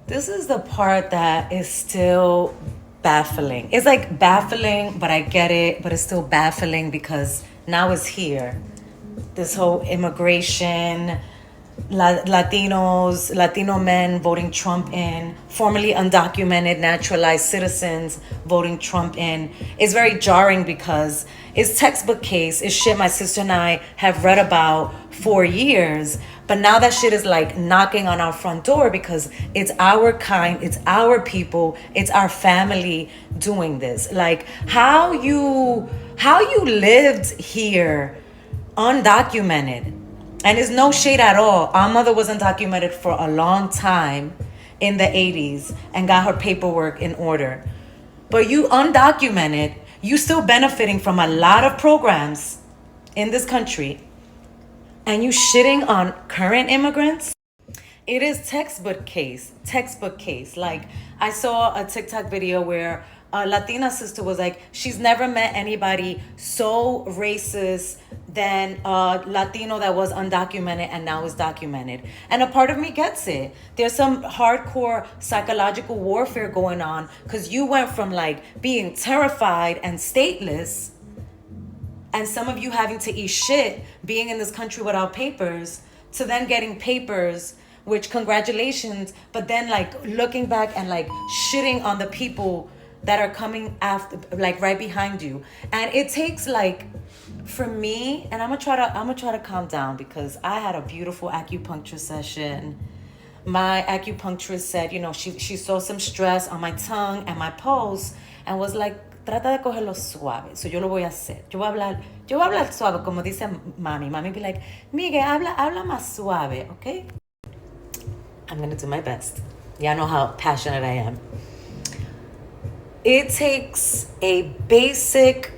This is the part that is still baffling. It's like baffling, but I get it, but it's still baffling because now it's here. This whole immigration, Latino men voting Trump in, formerly undocumented, naturalized citizens voting Trump in. It's very jarring because it's textbook case. It's shit my sister and I have read about for years. But now that shit is like knocking on our front door because it's our kind, it's our people, it's our family doing this. Like how you lived here undocumented. And it's no shade at all. Our mother was undocumented for a long time in the 80s and got her paperwork in order. But you undocumented, you still benefiting from a lot of programs in this country. And you shitting on current immigrants? It is textbook case. Like, I saw a TikTok video where a Latina sister was like, she's never met anybody so racist than a Latino that was undocumented and now is documented. And a part of me gets it. There's some hardcore psychological warfare going on because you went from like being terrified and stateless, and some of you having to eat shit being in this country without papers, to then getting papers, which congratulations, but then like looking back and like shitting on the people that are coming after, like right behind you. And it takes like, for me, and I'm gonna try to calm down because I had a beautiful acupuncture session. My acupuncturist said, she saw some stress on my tongue and my pulse and was like, trata de cogerlo suave. So yo lo voy a hacer. Yo voy a hablar suave, como dice mami. Mami be like, Miguel, habla más suave, okay? I'm gonna do my best. Y'all know how passionate I am. It takes a basic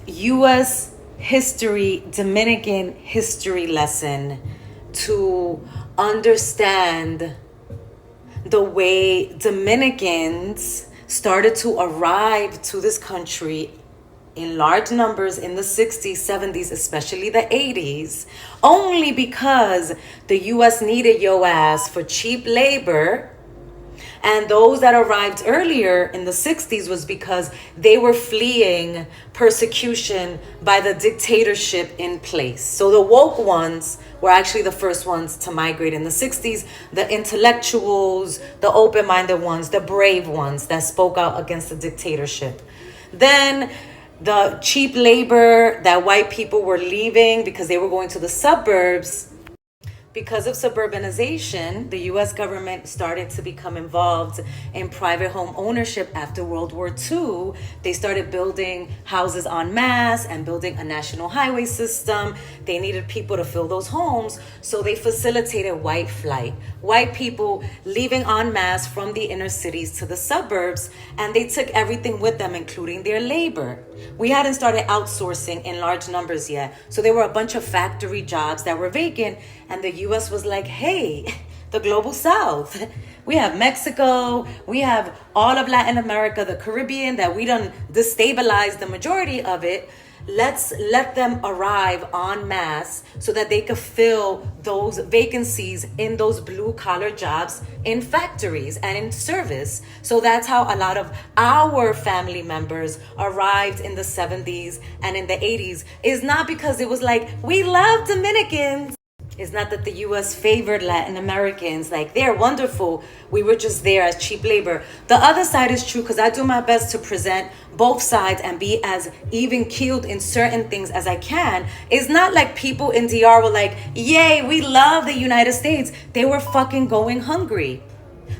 U.S. history, Dominican history lesson to understand the way Dominicans started to arrive to this country in large numbers in the 60s, 70s, especially the 80s, only because the U.S. needed your ass for cheap labor. And those that arrived earlier in the 60s was because they were fleeing persecution by the dictatorship in place. So the woke ones were actually the first ones to migrate in the 60s. The intellectuals, the open-minded ones, the brave ones that spoke out against the dictatorship. Then the cheap labor that white people were leaving because they were going to the suburbs. Because of suburbanization, the U.S. government started to become involved in private home ownership after World War II. They started building houses en masse and building a national highway system. They needed people to fill those homes, so they facilitated white flight. White people leaving en masse from the inner cities to the suburbs, and they took everything with them, including their labor. We hadn't started outsourcing in large numbers yet, so there were a bunch of factory jobs that were vacant, and the U.S. was like, hey, the global south. We have Mexico, we have all of Latin America, the Caribbean, that we done destabilized the majority of it. Let's let them arrive en masse so that they could fill those vacancies in those blue collar jobs in factories and in service. So that's how a lot of our family members arrived in the 70s and in the 80s. It's not because it was like, we love Dominicans. It's not that the U.S. favored Latin Americans. Like, they're wonderful. We were just there as cheap labor. The other side is true because I do my best to present both sides and be as even-keeled in certain things as I can. It's not like people in DR were like, yay, we love the United States. They were fucking going hungry.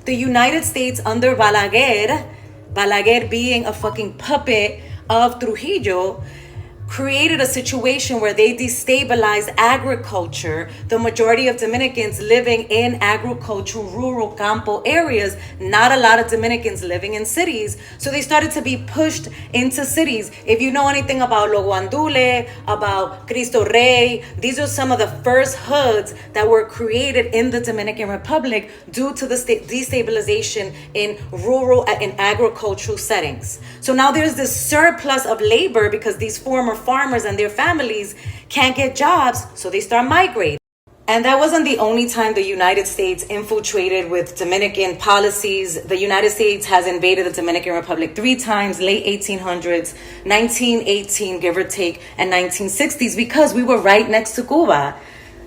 The United States under Balaguer being a fucking puppet of Trujillo, created a situation where they destabilized agriculture. The majority of Dominicans living in agricultural, rural, campo areas, not a lot of Dominicans living in cities. So they started to be pushed into cities. If you know anything about Lo Guandule, about Cristo Rey, these are some of the first hoods that were created in the Dominican Republic due to the destabilization in rural and agricultural settings. So now there's this surplus of labor because these former farmers and their families can't get jobs, so they start migrating. And that wasn't the only time the United States infiltrated with Dominican policies. The United States has invaded the Dominican Republic 3 times, late 1800s, 1918, give or take, and 1960s, because we were right next to Cuba.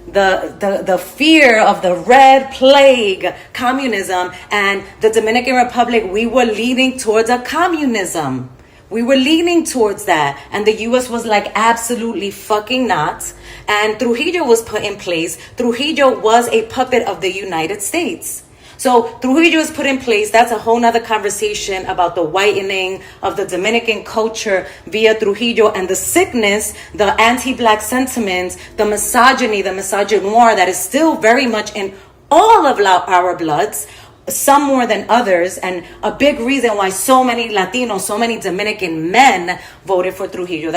The fear of the red plague, communism, and the Dominican Republic, we were leaning towards a communism. We were leaning towards that. And the U.S. was like, absolutely fucking not. And Trujillo was put in place. Trujillo was a puppet of the United States. So Trujillo was put in place. That's a whole nother conversation about the whitening of the Dominican culture via Trujillo and the sickness, the anti-black sentiments, the misogyny, the misogynoir that is still very much in all of our bloods, some more than others, and a big reason why so many Latinos, so many Dominican men voted for Trujillo.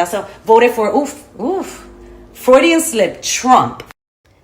Voted for, Freudian slip, Trump.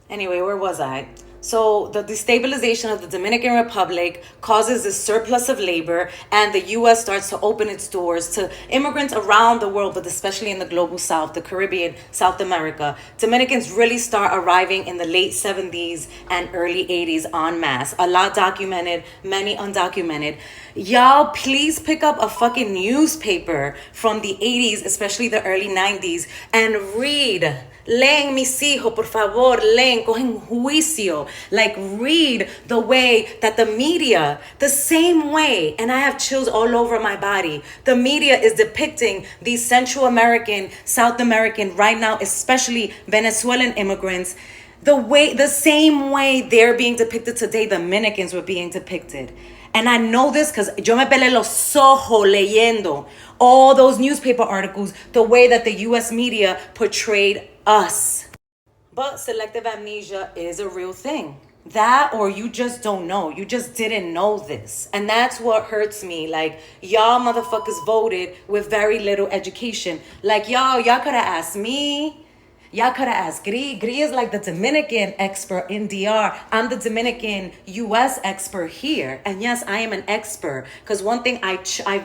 Anyway, where was I? So the destabilization of the Dominican Republic causes this surplus of labor, and the U.S. starts to open its doors to immigrants around the world, but especially in the global South, the Caribbean, South America. Dominicans really start arriving in the late 70s and early 80s en masse. A lot documented, many undocumented. Y'all, please pick up a fucking newspaper from the 80s, especially the early 90s, and read. Leen, mis hijos, por favor, leen, cogen juicio. Like, read the way that the media, the same way, and I have chills all over my body, the media is depicting these Central American, South American, right now, especially Venezuelan immigrants, the same way they're being depicted today, Dominicans were being depicted. And I know this because yo me pelé los ojos leyendo all those newspaper articles, the way that the U.S. media portrayed us. But selective amnesia is a real thing. That, or you just don't know. You just didn't know this. And that's what hurts me. Like, y'all motherfuckers voted with very little education. Like, y'all could have asked me. Y'all could have asked Gri. Gri is like the Dominican expert in DR. I'm the Dominican U.S. expert here. And yes, I am an expert. Because one thing I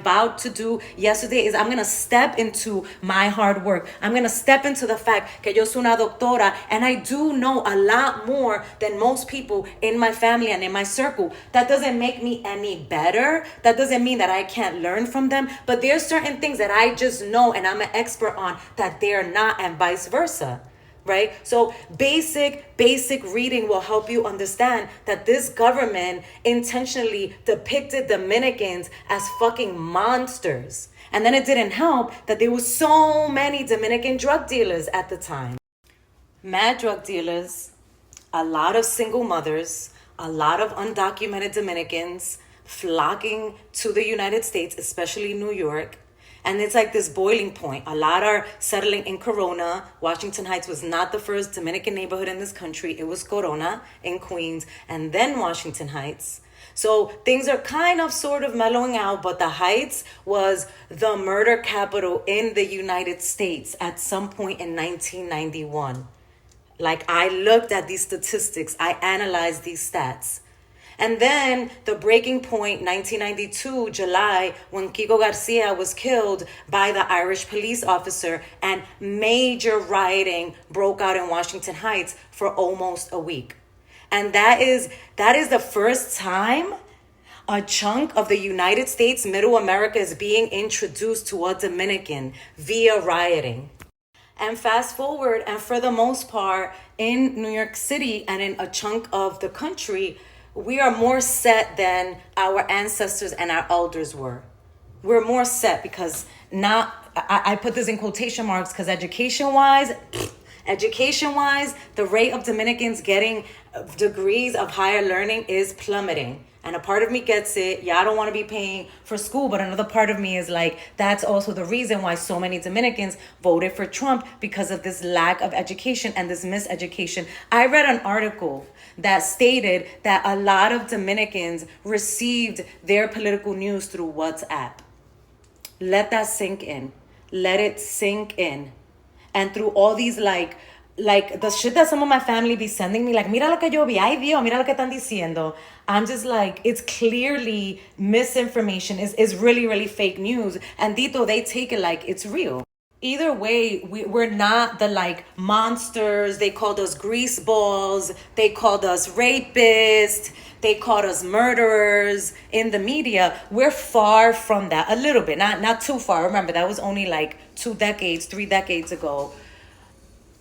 vowed to do yesterday is I'm going to step into my hard work. I'm going to step into the fact que yo soy una doctora. And I do know a lot more than most people in my family and in my circle. That doesn't make me any better. That doesn't mean that I can't learn from them. But there's certain things that I just know and I'm an expert on that they're not, and vice versa. Right? So basic reading will help you understand that this government intentionally depicted Dominicans as fucking monsters. And then it didn't help that there were so many Dominican drug dealers at the time. Mad drug dealers, a lot of single mothers, a lot of undocumented Dominicans flocking to the United States, especially New York. And it's like this boiling point. A lot are settling in Corona. Washington Heights was not the first Dominican neighborhood in this country. It was Corona in Queens and then Washington Heights. So things are kind of sort of mellowing out, but the Heights was the murder capital in the United States at some point in 1991. Like, I looked at these statistics. I analyzed these stats. And then the breaking point, 1992, July, when Kiko Garcia was killed by the Irish police officer, and major rioting broke out in Washington Heights for almost a week. And that is the first time a chunk of the United States, Middle America, is being introduced to a Dominican via rioting. And fast forward, and for the most part, in New York City and in a chunk of the country, we are more set than our ancestors and our elders were. We're more set because now, I put this in quotation marks because education-wise, the rate of Dominicans getting degrees of higher learning is plummeting. And a part of me gets it. Yeah, I don't want to be paying for school. But another part of me is like, that's also the reason why so many Dominicans voted for Trump, because of this lack of education and this miseducation. I read an article that stated that a lot of Dominicans received their political news through WhatsApp. Let that sink in. Let it sink in. And through all these like the shit that some of my family be sending me, like, mira lo que yo vi, ay Dios, mira lo que están diciendo. I'm just like, it's clearly misinformation, is really, really fake news. And Dito, they take it like it's real. Either way, we're not the like monsters. They called us grease balls. They called us rapists. They called us murderers in the media. We're far from that. A little bit, not too far. Remember, that was only like 2 decades, 3 decades ago.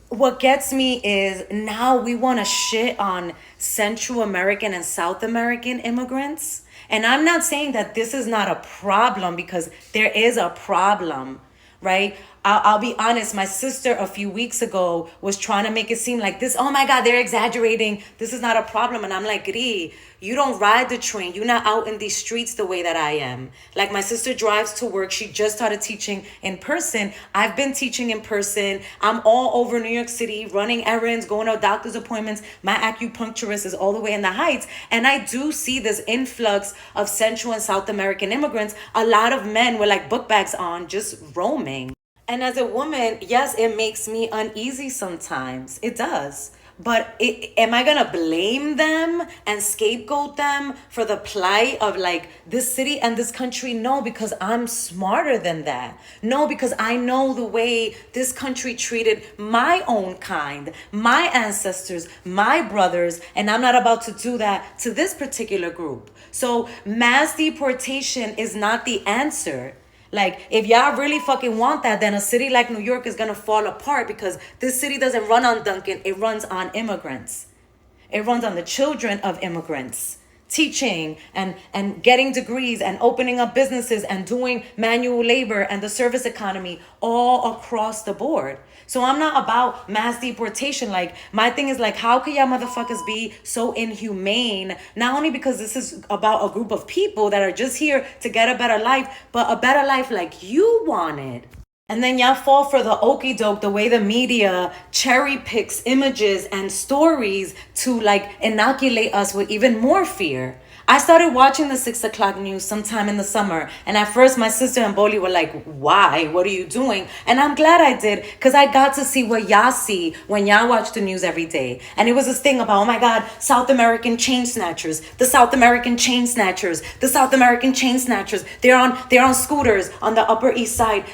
What gets me is now we want to shit on Central American and South American immigrants. And I'm not saying that this is not a problem, because there is a problem, right? I'll be honest. My sister a few weeks ago was trying to make it seem like this, oh my God, they're exaggerating. This is not a problem. And I'm like, Gri, you don't ride the train. You're not out in these streets the way that I am. Like, my sister drives to work. She just started teaching in person. I've been teaching in person. I'm all over New York City, running errands, going to doctor's appointments. My acupuncturist is all the way in the Heights. And I do see this influx of Central and South American immigrants. A lot of men with like book bags on, just roaming. And as a woman, yes, it makes me uneasy sometimes. It does. But am I going to blame them and scapegoat them for the plight of like this city and this country? No, because I'm smarter than that. No, because I know the way this country treated my own kind, my ancestors, my brothers, and I'm not about to do that to this particular group. So mass deportation is not the answer. Like, if y'all really fucking want that, then a city like New York is gonna fall apart, because this city doesn't run on Duncan, it runs on immigrants. It runs on the children of immigrants. Teaching and getting degrees and opening up businesses and doing manual labor and the service economy all across the board. So I'm not about mass deportation. Like, my thing is like, how can y'all motherfuckers be so inhumane? Not only because this is about a group of people that are just here to get a better life, but a better life like you wanted. And then y'all fall for the okie doke, the way the media cherry picks images and stories to like inoculate us with even more fear. I started watching the 6 o'clock news sometime in the summer. And at first my sister and Boli were like, why? What are you doing? And I'm glad I did, because I got to see what y'all see when y'all watch the news every day. And it was this thing about, oh my God, South American chain snatchers, the South American chain snatchers, the South American chain snatchers. They're on scooters on the Upper East Side,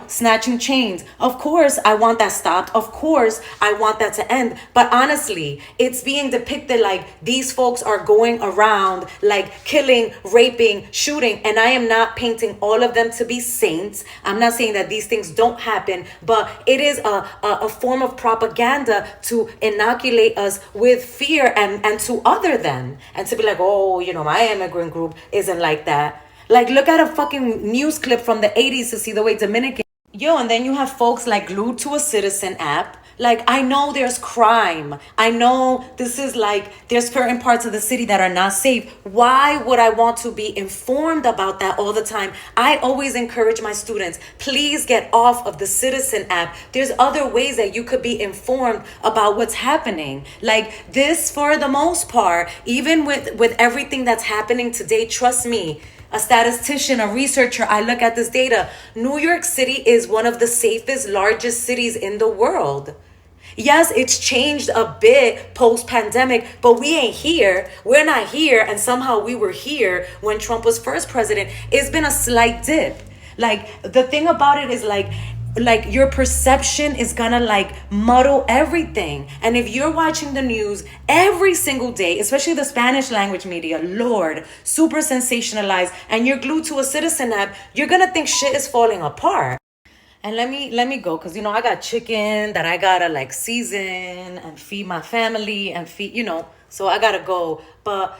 snatching chains. Of course, I want that stopped. Of course, I want that to end. But honestly, it's being depicted like these folks are going around like killing, raping, shooting. And I am not painting all of them to be saints. I'm not saying that these things don't happen, but it is a form of propaganda to inoculate us with fear and to other them. And to be like, oh, my immigrant group isn't like that. Like, look at a fucking news clip from the 80s to see the way Dominican. And then you have folks like glued to a Citizen app. Like, I know there's crime. I know this is like, there's certain parts of the city that are not safe. Why would I want to be informed about that all the time? I always encourage my students, please get off of the Citizen app. There's other ways that you could be informed about what's happening. Like this, for the most part, even with everything that's happening today, trust me, a statistician, a researcher, I look at this data. New York City is one of the safest, largest cities in the world. Yes, it's changed a bit post-pandemic, but we ain't here. We're not here, and somehow we were here when Trump was first president. It's been a slight dip. Like, the thing about it is like your perception is gonna like muddle everything. And if you're watching the news every single day, especially the Spanish language media, Lord, super sensationalized, and you're glued to a Citizen app, you're gonna think shit is falling apart. And let me go, because I got chicken that I gotta like season and feed my family and feed, so I gotta go. But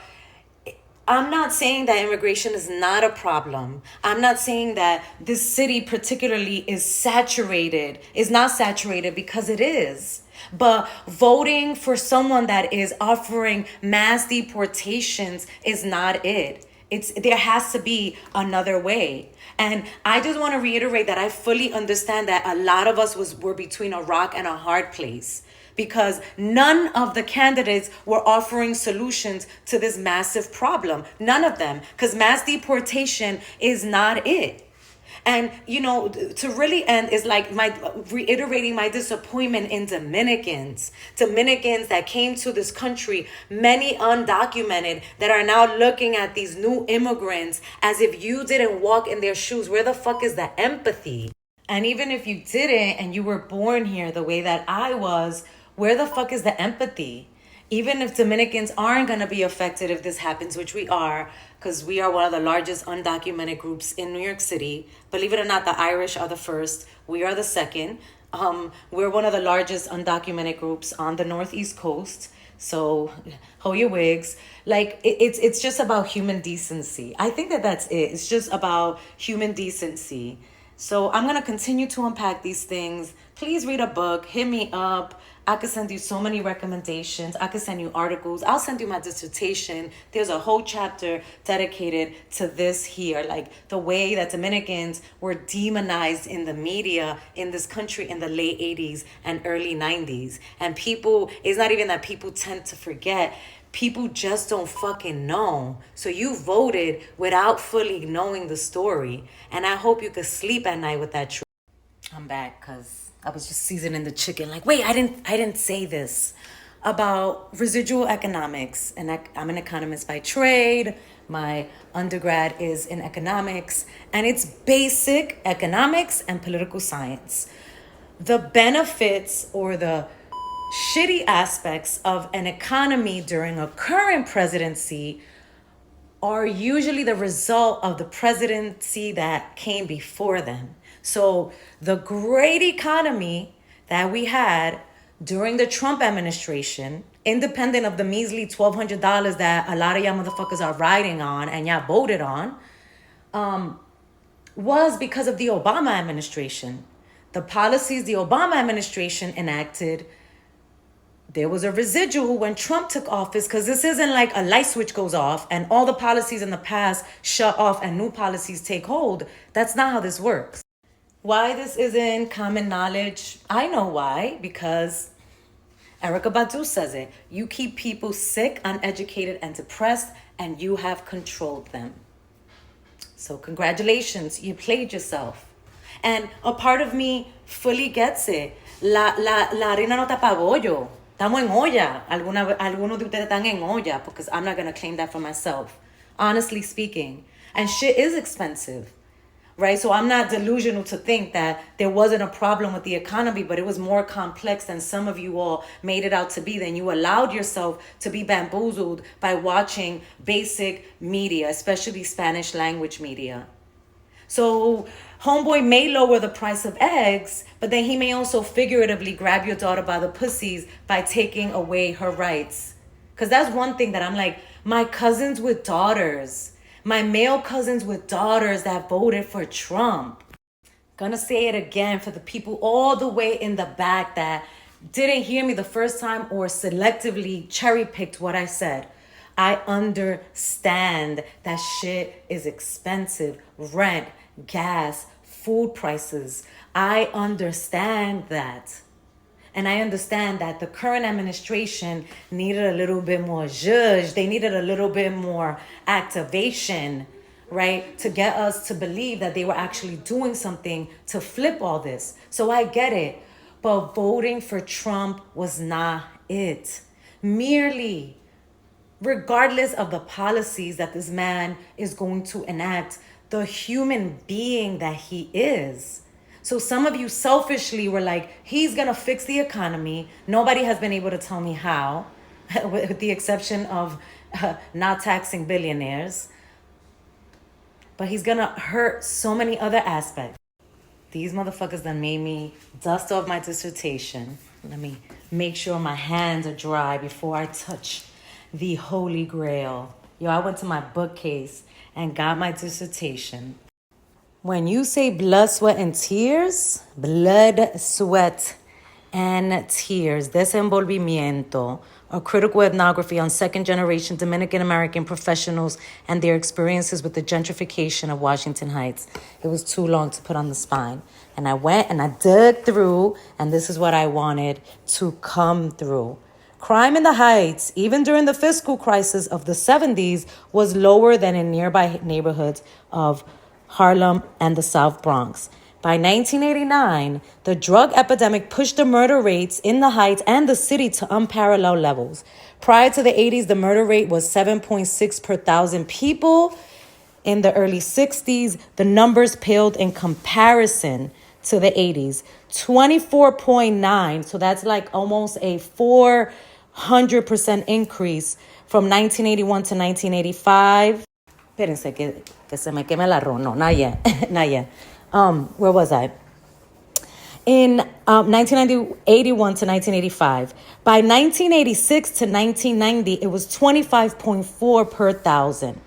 I'm not saying that immigration is not a problem. I'm not saying that this city particularly is not saturated, because it is. But voting for someone that is offering mass deportations is not it. There has to be another way. And I just want to reiterate that I fully understand that a lot of us were between a rock and a hard place, because none of the candidates were offering solutions to this massive problem. None of them, because mass deportation is not it. And, to really end is like reiterating my disappointment in Dominicans that came to this country, many undocumented, that are now looking at these new immigrants as if you didn't walk in their shoes. Where the fuck is the empathy? And even if you didn't and you were born here the way that I was, where the fuck is the empathy? Even if Dominicans aren't going to be affected if this happens, which we are, because we are one of the largest undocumented groups in New York City. Believe it or not, the Irish are the first. We are the second. We're one of the largest undocumented groups on the Northeast coast. So hold your wigs. Like, it's just about human decency. I think that's it. It's just about human decency. So I'm going to continue to unpack these things. Please read a book. Hit me up. I could send you so many recommendations. I could send you articles. I'll send you my dissertation. There's a whole chapter dedicated to this here. Like the way that Dominicans were demonized in the media in this country in the late 80s and early 90s. And people, it's not even that people tend to forget. People just don't fucking know. So you voted without fully knowing the story. And I hope you could sleep at night with that truth. I'm back because I was just seasoning the chicken. Like, wait, I didn't say this about residual economics. And I'm an economist by trade. My undergrad is in economics. And it's basic economics and political science. The benefits or the shitty aspects of an economy during a current presidency are usually the result of the presidency that came before them. So the great economy that we had during the Trump administration, independent of the measly $1,200 that a lot of y'all motherfuckers are riding on and y'all voted on, was because of the Obama administration. The policies the Obama administration enacted, there was a residual when Trump took office, because this isn't like a light switch goes off and all the policies in the past shut off and new policies take hold. That's not how this works. Why this isn't common knowledge? I know why, because Erykah Badu says it. You keep people sick, uneducated, and depressed, and you have controlled them. So congratulations, you played yourself. And a part of me fully gets it. La harina no tapa bollo. Estamos en olla. Algunos de ustedes están en olla, because I'm not going to claim that for myself. Honestly speaking. And shit is expensive. Right? So I'm not delusional to think that there wasn't a problem with the economy, but it was more complex than some of you all made it out to be. Then you allowed yourself to be bamboozled by watching basic media, especially Spanish language media. So homeboy may lower the price of eggs, but then he may also figuratively grab your daughter by the pussies by taking away her rights. Because that's one thing that I'm like, my cousins with daughters, my male cousins with daughters that voted for Trump. Gonna say it again for the people all the way in the back that didn't hear me the first time or selectively cherry-picked what I said. I understand that shit is expensive. Rent, gas, food prices. I understand that. And I understand that the current administration needed a little bit more zhuzh. They needed a little bit more activation, right? To get us to believe that they were actually doing something to flip all this. So I get it. But voting for Trump was not it. Merely, regardless of the policies that this man is going to enact, the human being that he is. So some of you selfishly were like, he's going to fix the economy. Nobody has been able to tell me how, with the exception of not taxing billionaires. But he's going to hurt so many other aspects. These motherfuckers done made me dust off my dissertation. Let me make sure my hands are dry before I touch the Holy Grail. Yo, I went to my bookcase and got my dissertation. When you say blood, sweat, and tears, blood, sweat, and tears, desenvolvimiento, a critical ethnography on second-generation Dominican-American professionals and their experiences with the gentrification of Washington Heights. It was too long to put on the spine. And I went and I dug through, and this is what I wanted to come through. Crime in the Heights, even during the fiscal crisis of the 70s, was lower than in nearby neighborhoods of Harlem and the South Bronx. By 1989, the drug epidemic pushed the murder rates in the Heights and the city to unparalleled levels. Prior to the 80s, the murder rate was 7.6 per thousand people. In the early 60s, the numbers paled in comparison to the 80s, 24.9. So that's like almost a 400% increase from 1981 to 1985. Espérense que se me queme el arroz. No, not yet. Not yet. Where was I? In 1981 to 1985. By 1986 to 1990, it was 25.4 per thousand.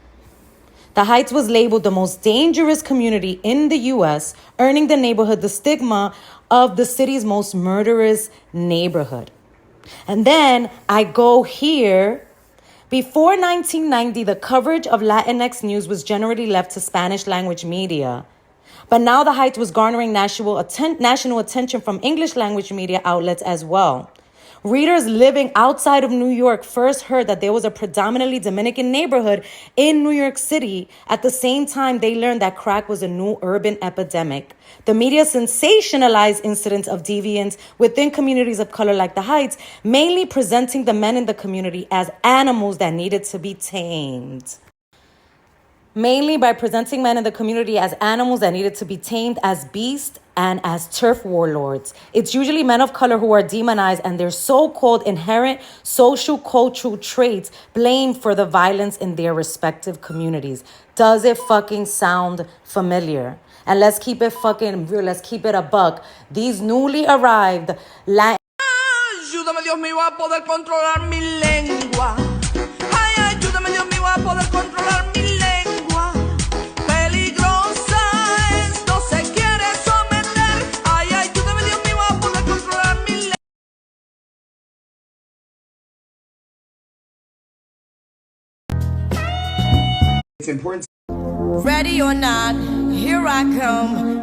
The Heights was labeled the most dangerous community in the U.S., earning the neighborhood the stigma of the city's most murderous neighborhood. And then I go here. Before 1990, the coverage of Latinx news was generally left to Spanish language media. But now the Heights was garnering national attention from English language media outlets as well. Readers living outside of New York first heard that there was a predominantly Dominican neighborhood in New York City. At the same time, they learned that crack was a new urban epidemic. The media sensationalized incidents of deviance within communities of color like the Heights, mainly presenting the men in the community as animals that needed to be tamed. Mainly by presenting men in the community as animals that needed to be tamed, as beasts, and as turf warlords. It's usually men of color who are demonized and their so-called inherent social cultural traits blamed for the violence in their respective communities. Does it fucking sound familiar? And let's keep it fucking real. Let's keep it a buck. These newly arrived Ayúdame, Dios mío, a poder controlar mi lengua. Ay, ayúdame, Dios mío, a poder controlar mi lengua. Peligrosa es, no se quiere someter. Ay, ayúdame, Dios mío, a poder controlar mi lengua. It's important. Ready or not, here I come.